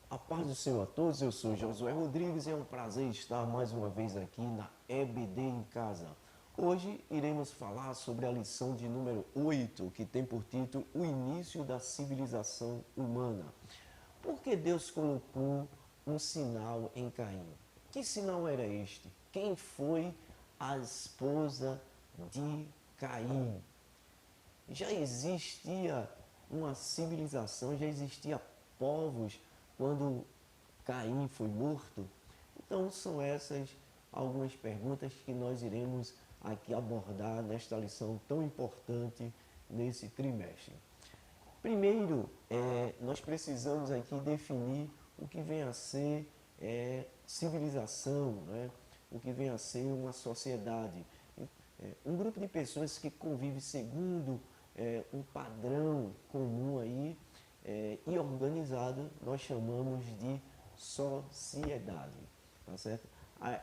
A paz do Senhor a todos, eu sou Josué Rodrigues e é um prazer estar mais uma vez aqui na EBD em Casa. Hoje iremos falar sobre a lição de número 8, que tem por título O Início da Civilização Humana. Por que Deus colocou um sinal em Caim? Que sinal era este? Quem foi a esposa de Caim? Já existia uma civilização, já existia povos quando Caim foi morto? Então são essas algumas perguntas que nós iremos aqui abordar nesta lição tão importante nesse trimestre. Primeiro, nós precisamos aqui definir o que vem a ser civilização, né? O que vem a ser uma sociedade. Um grupo de pessoas que convive segundo um padrão comum aí e organizado, nós chamamos de sociedade, tá certo?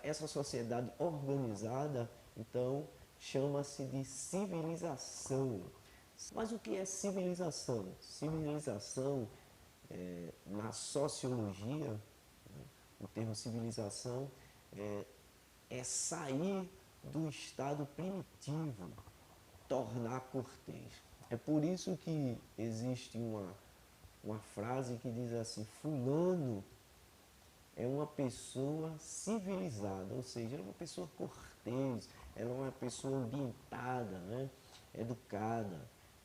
Essa sociedade organizada, então, chama-se de civilização. Mas o que é civilização? Civilização, na sociologia, né, o termo civilização é sair do estado primitivo, tornar cortês. É por isso que existe uma frase que diz assim: fulano é uma pessoa civilizada, ou seja, ela é uma pessoa cortês, ela é uma pessoa ambientada, né? Educada.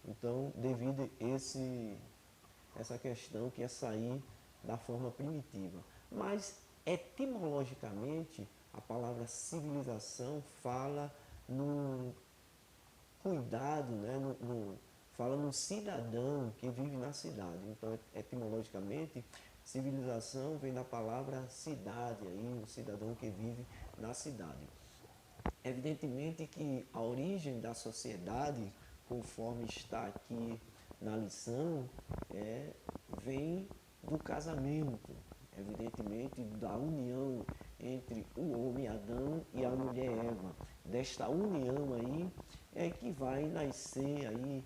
Então, devido a essa questão que é sair da forma primitiva. Mas, etimologicamente, a palavra civilização fala no cuidado, né? Fala no cidadão que vive na cidade. Então, etimologicamente, civilização vem da palavra cidade, aí, o cidadão que vive na cidade. Evidentemente que a origem da sociedade, conforme está aqui na lição, vem do casamento, evidentemente da união entre o homem Adão e a mulher Eva. Desta união aí é que vai nascer aí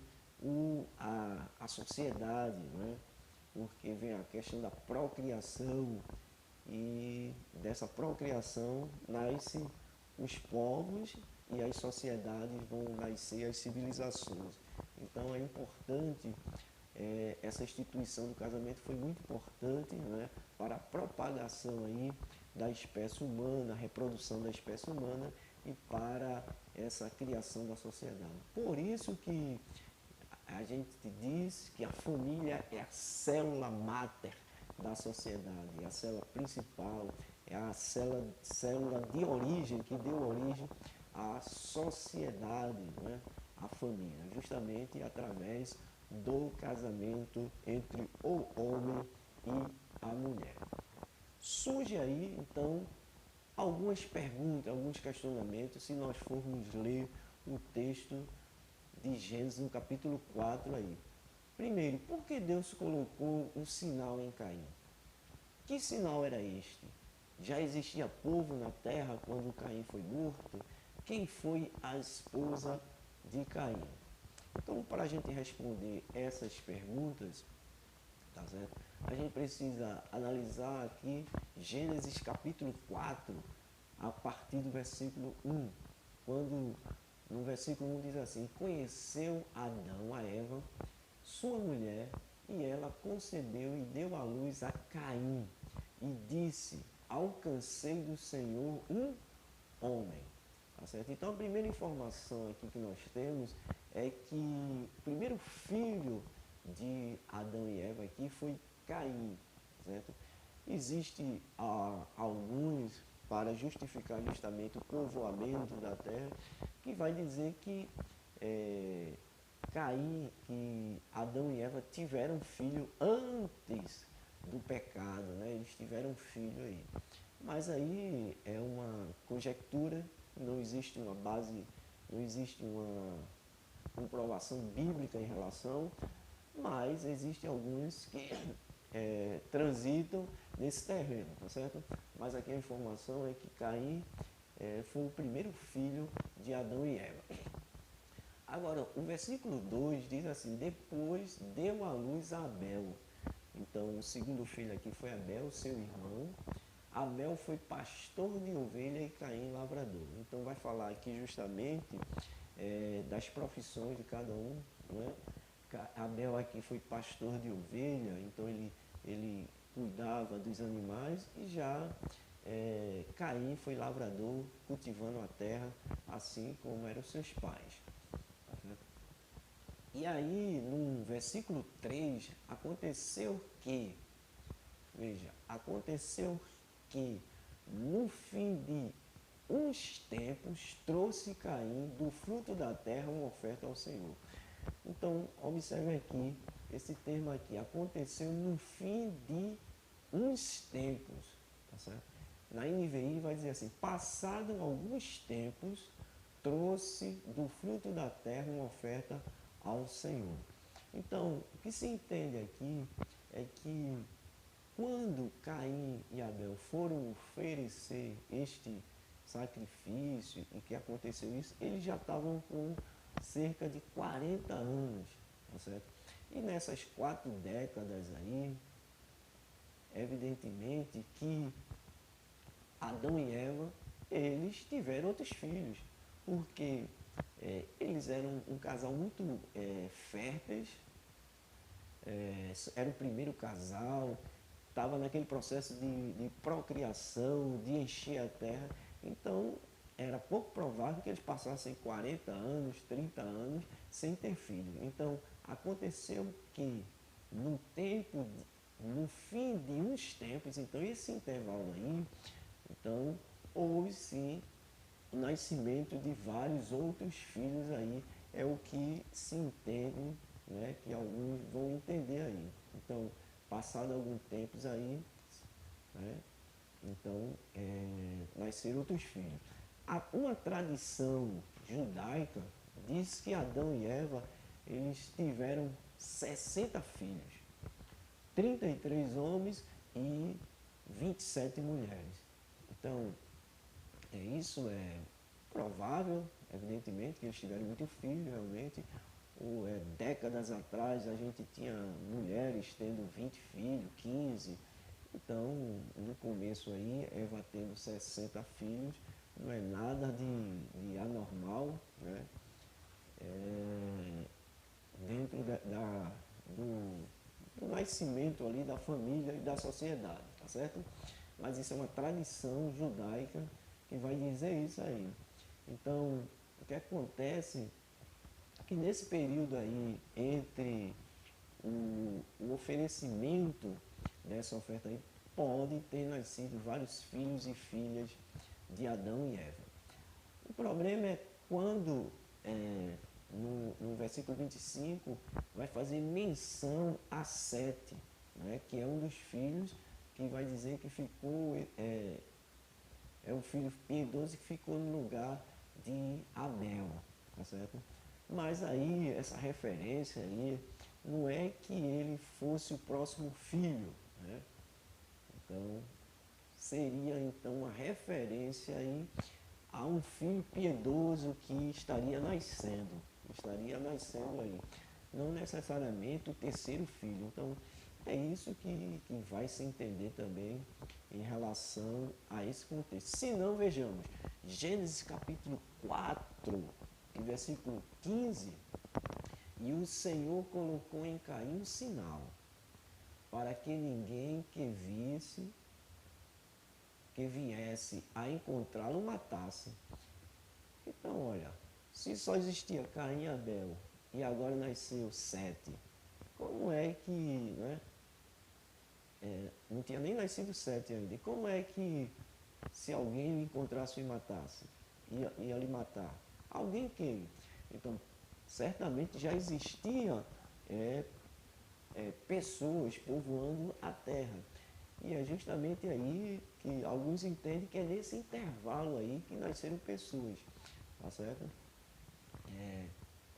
a sociedade, né? Porque vem a questão da procriação e dessa procriação nasce os povos e as sociedades, vão nascer as civilizações. Então é importante, essa instituição do casamento foi muito importante, né, para a propagação aí da espécie humana, a reprodução da espécie humana e para essa criação da sociedade. Por isso que a gente diz que a família é a célula máter da sociedade, é a célula principal, é a célula de origem, que deu origem à sociedade, né? A família, justamente através do casamento entre o homem e a mulher. Surge aí, então, algumas perguntas, alguns questionamentos, se nós formos ler o texto de Gênesis no capítulo 4 aí. Primeiro, por que Deus colocou um sinal em Caim? Que sinal era este? Já existia povo na terra quando Caim foi morto? Quem foi a esposa de Caim? Então, para a gente responder essas perguntas, tá certo? A gente precisa analisar aqui Gênesis capítulo 4, a partir do versículo 1, quando no versículo 1 diz assim: conheceu Adão a Eva, sua mulher, e ela concebeu e deu à luz a Caim, e disse: alcancei do Senhor um homem. Tá certo? Então a primeira informação aqui que nós temos é que o primeiro filho de Adão e Eva aqui foi Caim. Certo? Existe alguns, para justificar justamente o povoamento da terra, que vai dizer que Caim, que Adão e Eva tiveram filho antes do pecado, né? Eles tiveram filho aí. Mas aí é uma conjectura, não existe uma base, não existe uma comprovação bíblica em relação, mas existem alguns que transitam nesse terreno, tá certo? Mas aqui a informação é que Caim foi o primeiro filho de Adão e Eva. Agora, o versículo 2 diz assim: depois deu à luz a Abel. Então, o segundo filho aqui foi Abel, seu irmão. Abel foi pastor de ovelha e Caim lavrador. Então, vai falar aqui justamente das profissões de cada um, né? Abel aqui foi pastor de ovelha, então ele cuidava dos animais, e já Caim foi lavrador, cultivando a terra, assim como eram seus pais. E aí, no versículo 3, aconteceu que, veja, aconteceu que no fim de uns tempos trouxe Caim do fruto da terra uma oferta ao Senhor. Então, observe aqui, esse termo aqui, aconteceu no fim de uns tempos, tá certo? Na NVI vai dizer assim, passado alguns tempos, trouxe do fruto da terra uma oferta ao Senhor. Então, o que se entende aqui é que quando Caim e Abel foram oferecer este sacrifício e que aconteceu isso, eles já estavam com cerca de 40 anos, tá certo? E nessas 4 décadas aí, evidentemente que Adão e Eva, eles tiveram outros filhos, porque eles eram um casal muito férteis, era o primeiro casal, estava naquele processo de procriação, de encher a terra, então era pouco provável que eles passassem 40 anos, 30 anos sem ter filho. Então aconteceu que no fim de uns tempos, então esse intervalo aí, então houve sim o nascimento de vários outros filhos aí, é o que se entende, né, que alguns vão entender aí. Então, passado alguns tempos aí, né, então nasceram outros filhos. Uma tradição judaica diz que Adão e Eva, eles tiveram 60 filhos, 33 homens e 27 mulheres. Então, isso é provável, evidentemente, que eles tiveram muito filho, realmente. Décadas atrás a gente tinha mulheres tendo 20 filhos, 15. Então, no começo aí, Eva tendo 60 filhos, não é nada de anormal, né? Dentro do nascimento ali da família e da sociedade, tá certo? Mas isso é uma tradição judaica que vai dizer isso aí. Então, o que acontece é que nesse período aí, entre o oferecimento dessa oferta aí, pode ter nascido vários filhos e filhas de Adão e Eva. O problema é quando, no versículo 25, vai fazer menção a Sete, né, que é um dos filhos que vai dizer que ficou, é o filho piedoso que ficou no lugar de Abel, tá certo? Mas aí, essa referência aí, não é que ele fosse o próximo filho, né? Então, seria então uma referência aí a um filho piedoso que estaria nascendo aí. Não necessariamente o terceiro filho. Então, é isso que vai se entender também em relação a esse contexto. Se não, vejamos, Gênesis capítulo 4, versículo 15, e o Senhor colocou em Caim um sinal, para que ninguém que viesse a encontrá-lo matasse. Então, olha, se só existia Caim e Abel, e agora nasceu Sete, como é que, né, não tinha nem nascido Sete ainda, e como é que se alguém o encontrasse e matasse, ia lhe matar? Alguém quem? Então, certamente já existia pessoas povoando a terra. E é justamente aí que alguns entendem que é nesse intervalo aí que nasceram pessoas, tá certo?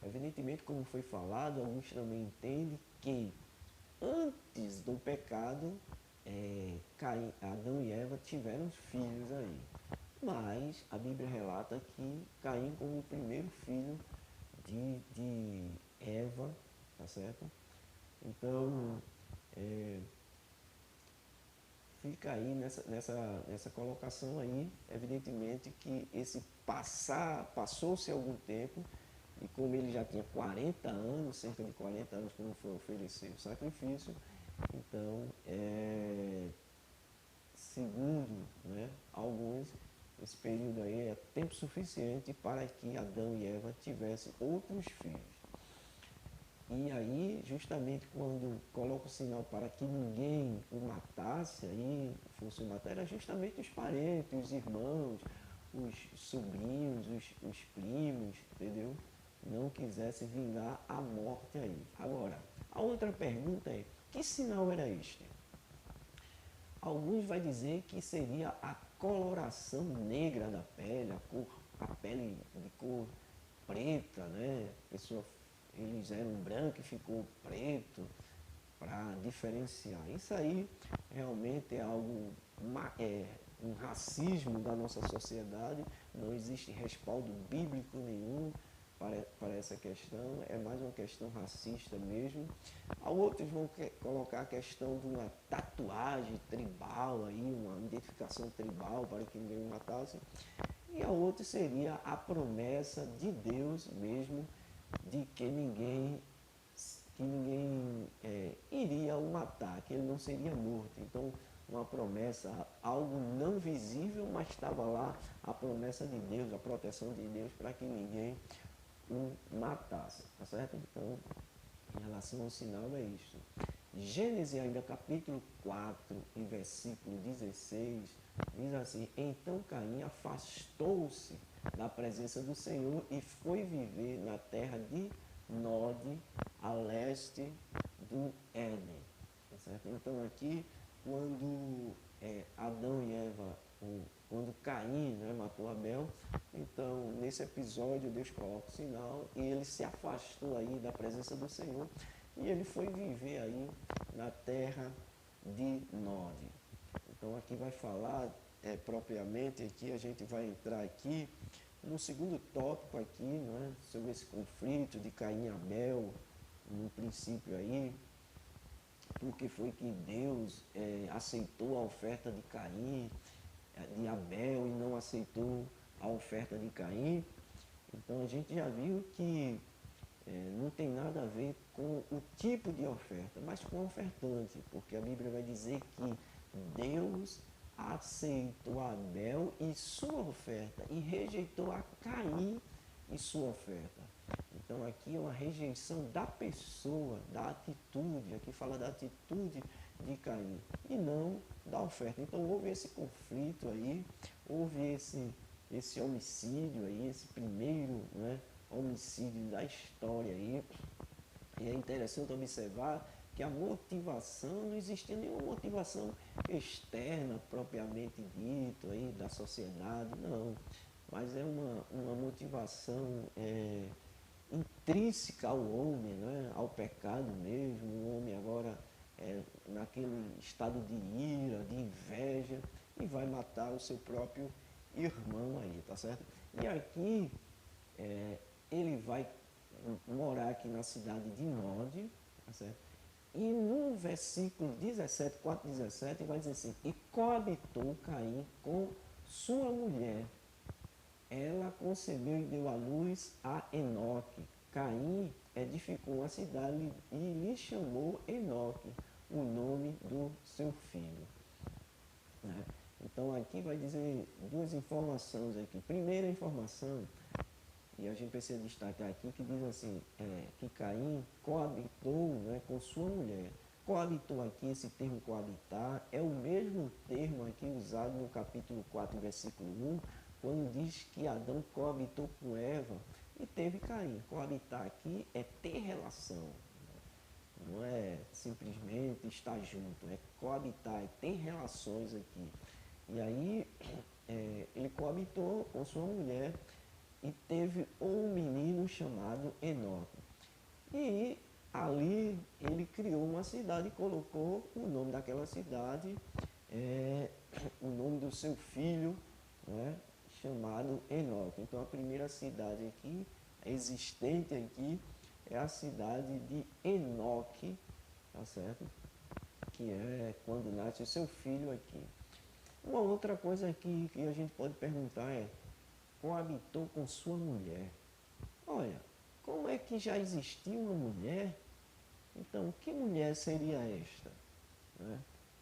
Evidentemente, como foi falado, alguns também entendem que antes do pecado, Adão e Eva tiveram filhos aí. Mas a Bíblia relata que Caim como o primeiro filho de Eva, tá certo? Então, fica aí nessa colocação aí, evidentemente que passou-se algum tempo, e como ele já tinha 40 anos, cerca de 40 anos, quando foi oferecer o sacrifício, então, segundo, né, alguns, esse período aí é tempo suficiente para que Adão e Eva tivessem outros filhos. E aí, justamente quando coloca o sinal para que ninguém o matasse, aí fosse matar, era justamente os parentes, os irmãos, os sobrinhos, os primos, entendeu? Não quisesse vingar a morte aí. Agora, a outra pergunta é, que sinal era este? Alguns vai dizer que seria a coloração negra da pele, a pele de cor preta, né? Eles eram branco e ficou preto para diferenciar. Isso aí realmente é algo, um racismo da nossa sociedade, não existe respaldo bíblico nenhum para essa questão, é mais uma questão racista mesmo. Outros vão colocar a questão de uma tatuagem tribal, aí, uma identificação tribal para que ninguém matasse. E a outra seria a promessa de Deus mesmo de que ninguém iria o matar, que ele não seria morto. Então, uma promessa, algo não visível, mas estava lá a promessa de Deus, a proteção de Deus para que ninguém o matasse, tá certo? Então, em relação ao sinal é isso. Gênesis ainda capítulo 4 e versículo 16 diz assim: então Caim afastou-se da presença do Senhor e foi viver na terra de Nod, a leste do Éden. Tá certo? Então aqui, quando Adão e Eva, quando Caim, né, matou Abel, então nesse episódio Deus coloca o sinal e ele se afastou aí da presença do Senhor e ele foi viver aí na terra de Nod. Então aqui vai falar propriamente, aqui a gente vai entrar aqui no segundo tópico aqui, né, sobre esse conflito de Caim e Abel, no princípio aí, porque foi que Deus aceitou a oferta de Caim, de Abel, e não aceitou a oferta de Caim. Então a gente já viu que não tem nada a ver com o tipo de oferta, mas com o ofertante, porque a Bíblia vai dizer que Deus aceitou Abel e sua oferta e rejeitou a Caim e sua oferta. Então aqui é uma rejeição da pessoa, da atitude, aqui fala da atitude de Caim e não da oferta. Então houve esse conflito aí, houve esse homicídio aí, esse primeiro, né, homicídio da história aí. E é interessante observar que a motivação, não existia nenhuma motivação externa propriamente dito aí da sociedade, não. Mas é uma motivação intrínseca ao homem, né? Ao pecado mesmo. O homem agora naquele estado de ira, de inveja, e vai matar o seu próprio irmão aí, tá certo? E aqui ele vai morar aqui na cidade de Nod, tá certo? E no versículo 17, 4:17, vai dizer assim: e coabitou Caim com sua mulher. Ela concebeu e deu à luz a Enoque. Caim edificou uma cidade e lhe chamou Enoque, o nome do seu filho. Né? Então aqui vai dizer duas informações aqui. Primeira informação, e a gente precisa destacar aqui, que diz assim, que Caim coabitou, né, com sua mulher. Coabitou aqui, esse termo coabitar, é o mesmo termo aqui usado no capítulo 4, versículo 1, quando diz que Adão coabitou com Eva e teve Caim. Coabitar aqui é ter relação, não é simplesmente estar junto, é coabitar, é ter relações aqui. E aí ele coabitou com sua mulher e teve um menino chamado Enoque. E ali ele criou uma cidade e colocou o nome daquela cidade, o nome do seu filho, né, chamado Enoque. Então a primeira cidade aqui, existente aqui, é a cidade de Enoque, tá certo? que é quando nasce o seu filho aqui. Uma outra coisa que a gente pode perguntar é, coabitou com sua mulher? Olha, como é que já existia uma mulher? Então, que mulher seria esta? Né?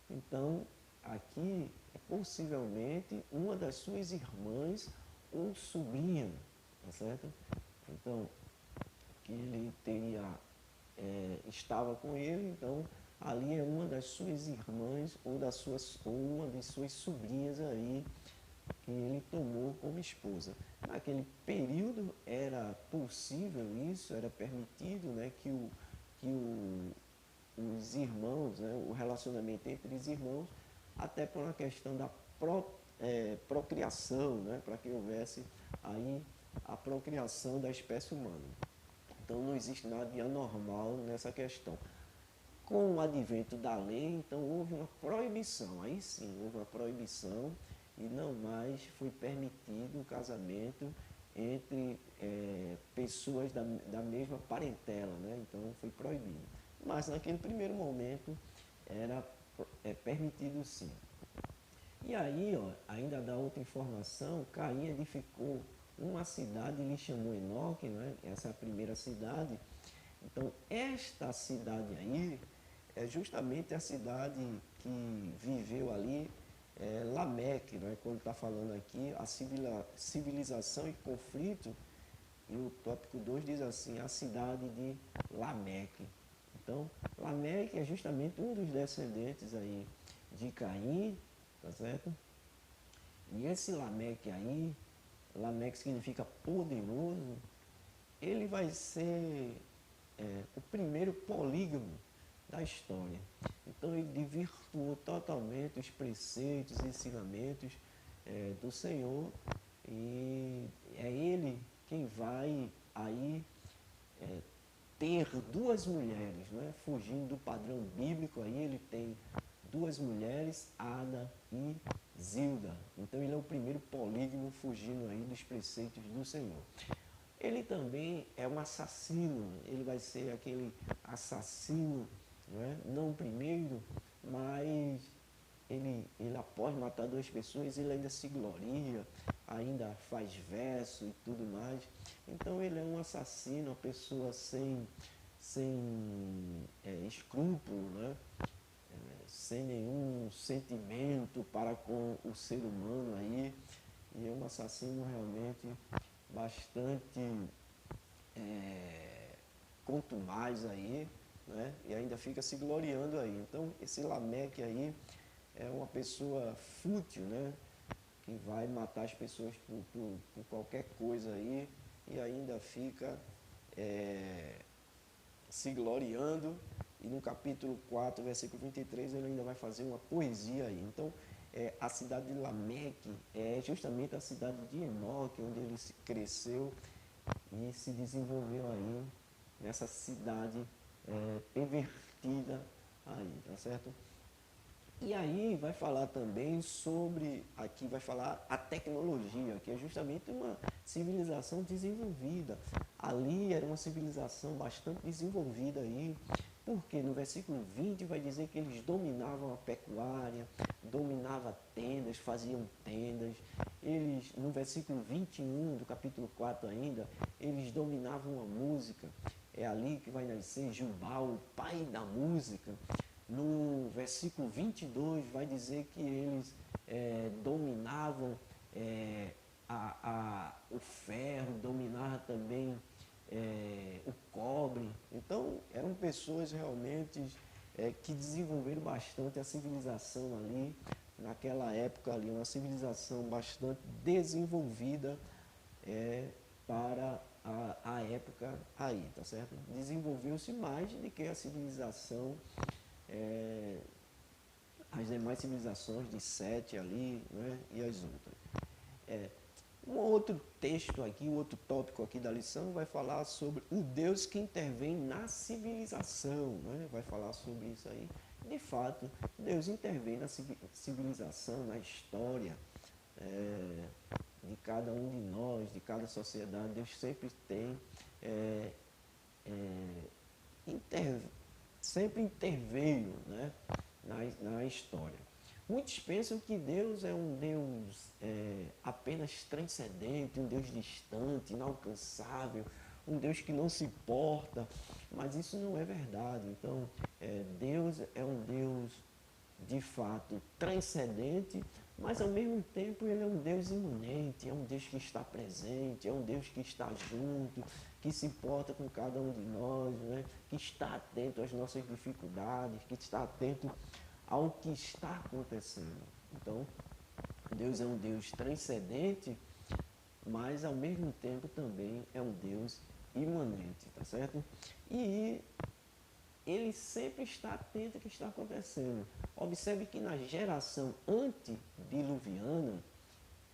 Então, aqui é possivelmente uma das suas irmãs ou sobrinha, tá certo? Então, que ele teria, estava com ele, então ali é uma das suas irmãs ou uma de suas sobrinhas aí que ele tomou como esposa. Naquele período era possível isso, era permitido, né, que os irmãos, né, o relacionamento entre os irmãos, até por uma questão da procriação, né, para que houvesse aí a procriação da espécie humana. Então não existe nada de anormal nessa questão. Com o advento da lei, então houve uma proibição, aí sim, houve uma proibição e não mais foi permitido o casamento entre pessoas da mesma parentela, né? Então foi proibido. Mas naquele primeiro momento era permitido sim. E aí, ó, ainda dá outra informação, Caim edificou uma cidade e lhe chamou Enoque, né? Essa é a primeira cidade. Então, esta cidade aí é justamente a cidade que viveu ali Lameque, né? Quando está falando aqui, a civilização e conflito, e o tópico 2 diz assim, a cidade de Lameque. Então, Lameque é justamente um dos descendentes aí de Caim, tá certo? E esse Lameque aí, Lameque significa poderoso, ele vai ser o primeiro polígamo da história. Então ele desvirtuou totalmente os preceitos e ensinamentos do Senhor e é ele quem vai aí ter duas mulheres, né? Fugindo do padrão bíblico, aí ele tem duas mulheres, Ada e Zilda. Então ele é o primeiro polígamo fugindo aí dos preceitos do Senhor. Ele também é um assassino, ele vai ser aquele assassino, não o primeiro, mas ele após matar duas pessoas, ele ainda se gloria, ainda faz verso e tudo mais. Então ele é um assassino, uma pessoa sem escrúpulo, né? Sem nenhum sentimento para com o ser humano aí. E é um assassino realmente bastante contumaz aí, né? E ainda fica se gloriando aí. Então esse Lameque aí é uma pessoa fútil, né? Que vai matar as pessoas por qualquer coisa aí e ainda fica se gloriando. E no capítulo 4, versículo 23, ele ainda vai fazer uma poesia aí. Então, a cidade de Lameque é justamente a cidade de Enoque, onde ele cresceu e se desenvolveu aí nessa cidade pervertida aí, tá certo? E aí vai falar também sobre, aqui vai falar a tecnologia, que é justamente uma civilização desenvolvida. Ali era uma civilização bastante desenvolvida aí, porque no versículo 20 vai dizer que eles dominavam a pecuária, dominavam tendas, faziam tendas. Eles, no versículo 21 do capítulo 4 ainda, eles dominavam a música. É ali que vai nascer Jubal, o pai da música. No versículo 22 vai dizer que eles dominavam o ferro, dominavam também o cobre. Então eram pessoas realmente que desenvolveram bastante a civilização ali, naquela época ali, uma civilização bastante desenvolvida para a época aí, tá certo? Desenvolveu-se mais do que a civilização as demais civilizações de Sete ali, né, e as outras. Um outro texto aqui, um outro tópico aqui da lição vai falar sobre o Deus que intervém na civilização, né? Vai falar sobre isso aí. De fato, Deus intervém na civilização, na história de cada um de nós, de cada sociedade. Deus sempre tem intervém sempre interveio, né, na história. Muitos pensam que Deus é um Deus apenas transcendente, um Deus distante, inalcançável, um Deus que não se importa, mas isso não é verdade. Então, Deus é um Deus de fato transcendente, mas ao mesmo tempo ele é um Deus imanente, é um Deus que está presente, é um Deus que está junto, que se importa com cada um de nós, né? Que está atento às nossas dificuldades, que está atento ao que está acontecendo. Então, Deus é um Deus transcendente, mas ao mesmo tempo também é um Deus imanente, tá certo? E ele sempre está atento ao que está acontecendo. Observe que na geração antediluviana,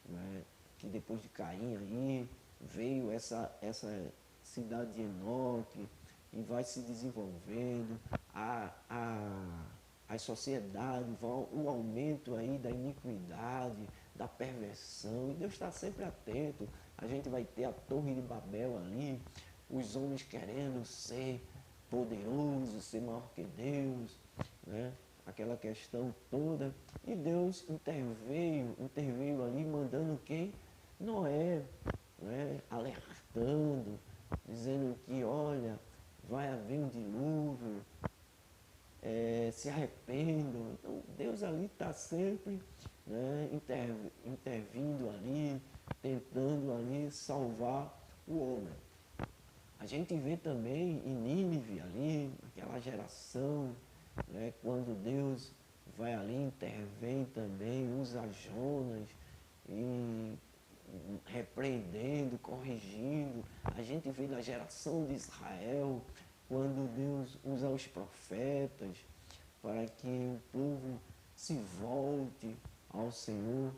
né, que depois de Caim aí veio essa cidade de Enoque e vai se desenvolvendo, as sociedades vão, o aumento aí da iniquidade, da perversão, e Deus está sempre atento. A gente vai ter a Torre de Babel ali, os homens querendo ser poderosos, ser maior que Deus, né? Aquela questão toda. E Deus interveio ali, mandando quem? Noé, né? Alertando, dizendo que, olha, vai haver um dilúvio, se arrependam. Então Deus ali está sempre, né, intervindo ali, tentando ali salvar o homem. A gente vê também em Nínive ali, aquela geração, né, quando Deus vai ali, intervém também, usa Jonas e repreendendo, corrigindo. A gente vê na geração de Israel, quando Deus usa os profetas para que o povo se volte ao Senhor.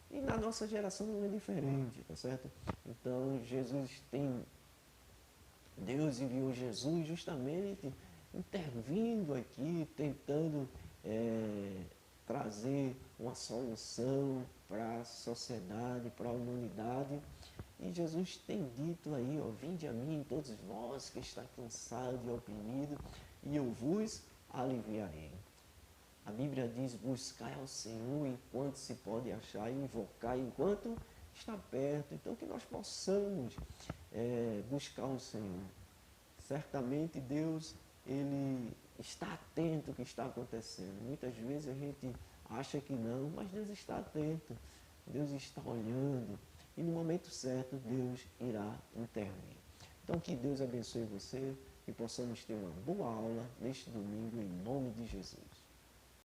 E na nossa geração não é diferente, tá certo? Então Deus enviou Jesus justamente intervindo aqui, tentando trazer uma solução para a sociedade, para a humanidade. E Jesus tem dito aí, ó, vinde a mim todos vós que está cansado e oprimido, e eu vos aliviarei. A Bíblia diz, buscai ao Senhor enquanto se pode achar, e invocar enquanto está perto. Então que nós possamos buscar o Senhor. Certamente Deus, Ele está atento ao que está acontecendo. Muitas vezes a gente acha que não, mas Deus está atento. Deus está olhando. E no momento certo, Deus irá intervir. Então que Deus abençoe você e possamos ter uma boa aula neste domingo, em nome de Jesus.